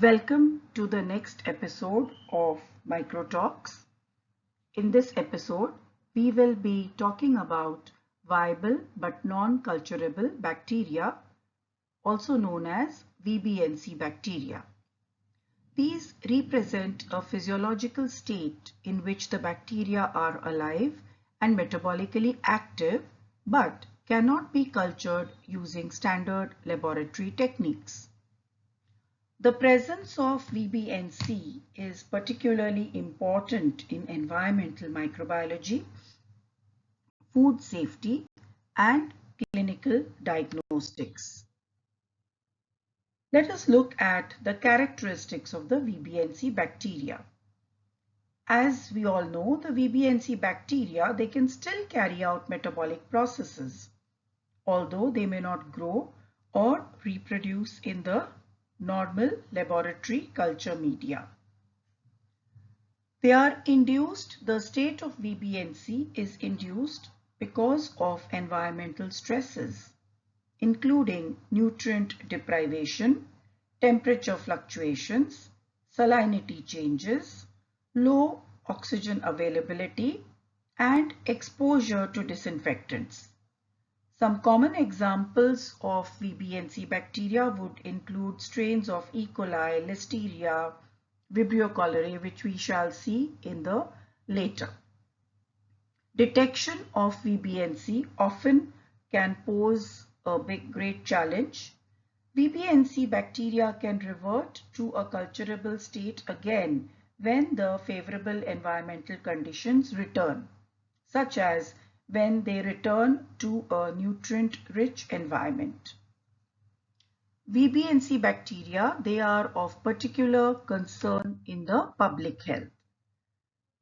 Welcome to the next episode of Micro Talks. In this episode, we will be talking about viable but non-culturable bacteria, also known as VBNC bacteria. These represent a physiological state in which the bacteria are alive and metabolically active but cannot be cultured using standard laboratory techniques. The presence of VBNC is particularly important in environmental microbiology, food safety, and clinical diagnostics. Let us look at the characteristics of the VBNC bacteria. As we all know, the VBNC bacteria, they can still carry out metabolic processes, although they may not grow or reproduce in the normal laboratory culture media. They are induced, the state of VBNC is induced because of environmental stresses, including nutrient deprivation, temperature fluctuations, salinity changes, low oxygen availability, and exposure to disinfectants. Some common examples of VBNC bacteria would include strains of E. coli, Listeria, Vibrio cholerae, which we shall see in the later. Detection of VBNC often can pose a great challenge. VBNC bacteria can revert to a culturable state again when the favorable environmental conditions return, such as when they return to a nutrient-rich environment. VBNC bacteria, they are of particular concern in the public health.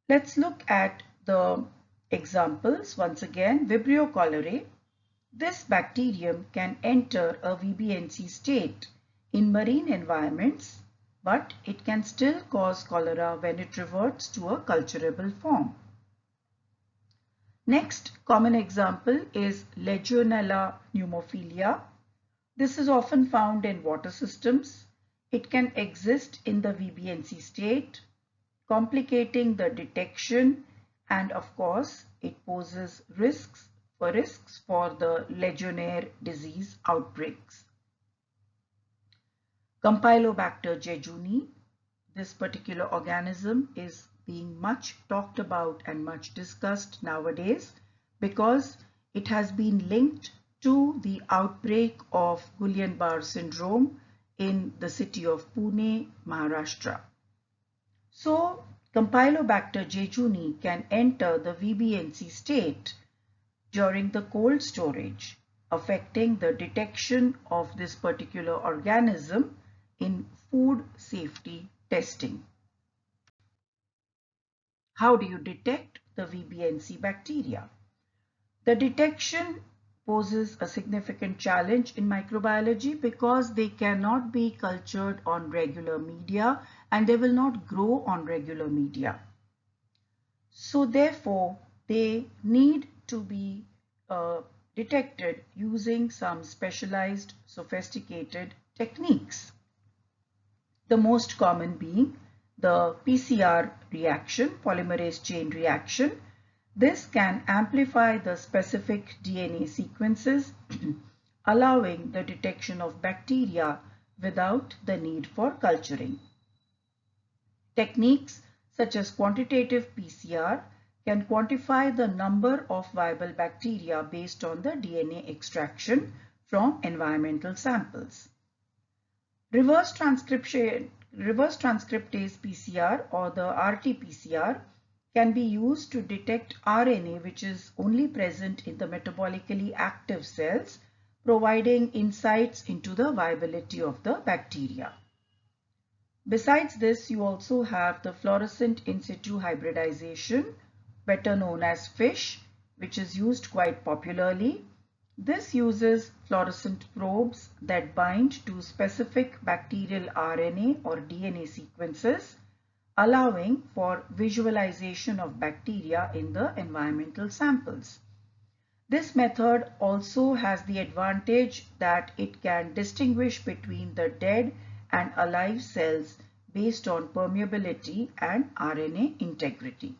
Let's look at the examples once again. Vibrio cholerae. This bacterium can enter a VBNC state in marine environments, but it can still cause cholera when it reverts to a culturable form. Next common example is Legionella pneumophilia. This is often found in water systems. It can exist in the VBNC state, complicating the detection, and of course it poses risks for the Legionnaire disease outbreaks. Campylobacter jejuni. This particular organism is being much talked about and much discussed nowadays because it has been linked to the outbreak of Guillain-Barre syndrome in the city of Pune, Maharashtra. So, Campylobacter jejuni can enter the VBNC state during the cold storage, affecting the detection of this particular organism in food safety testing. How do you detect the VBNC bacteria? The detection poses a significant challenge in microbiology because they cannot be cultured on regular media and they will not grow on regular media. So therefore, they need to be detected using some specialized, sophisticated techniques. The most common being the PCR reaction, polymerase chain reaction. This can amplify the specific DNA sequences, allowing the detection of bacteria without the need for culturing. Techniques such as quantitative PCR can quantify the number of viable bacteria based on the DNA extraction from environmental samples. Reverse transcriptase PCR or the RT-PCR can be used to detect RNA which is only present in the metabolically active cells, providing insights into the viability of the bacteria. Besides this, you also have the fluorescent in situ hybridization, better known as FISH, which is used quite popularly. This uses fluorescent probes that bind to specific bacterial RNA or DNA sequences, allowing for visualization of bacteria in the environmental samples. This method also has the advantage that it can distinguish between the dead and alive cells based on permeability and RNA integrity.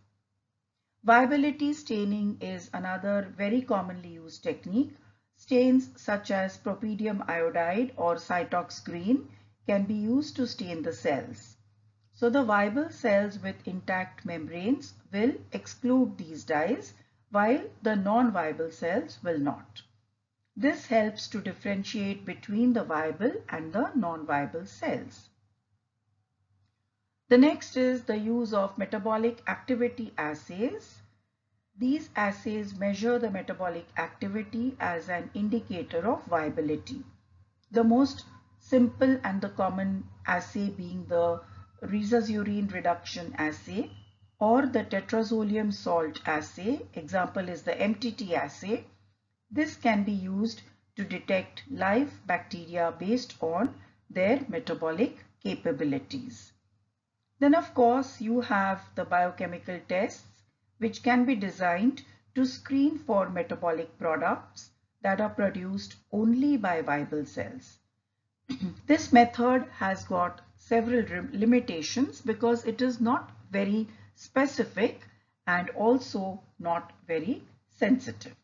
Viability staining is another very commonly used technique. Stains such as propydium iodide or cytox green can be used to stain the cells. So the viable cells with intact membranes will exclude these dyes, while the non-viable cells will not. This helps to differentiate between the viable and the non-viable cells. The next is the use of metabolic activity assays. These assays measure the metabolic activity as an indicator of viability. The most simple and the common assay being the rhesus-urine reduction assay or the tetrazolium salt assay. Example is the MTT assay. This can be used to detect live bacteria based on their metabolic capabilities. Then of course you have the biochemical tests which can be designed to screen for metabolic products that are produced only by viable cells. This method has got several limitations because it is not very specific and also not very sensitive.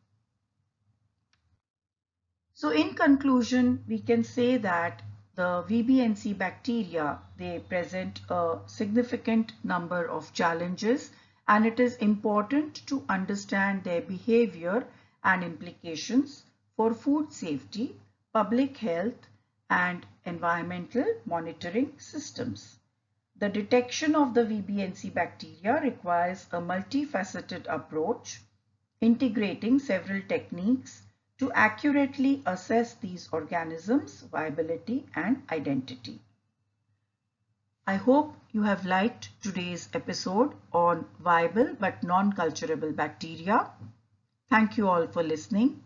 So in conclusion, we can say that the VBNC bacteria, they present a significant number of challenges, and it is important to understand their behavior and implications for food safety, public health, and environmental monitoring systems. The detection of the VBNC bacteria requires a multifaceted approach, integrating several techniques to accurately assess these organisms' viability and identity. I hope you have liked today's episode on viable but non-culturable bacteria. Thank you all for listening.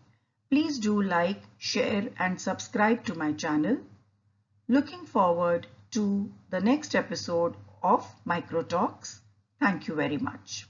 Please do like, share and subscribe to my channel. Looking forward to the next episode of Micro Talks. Thank you very much.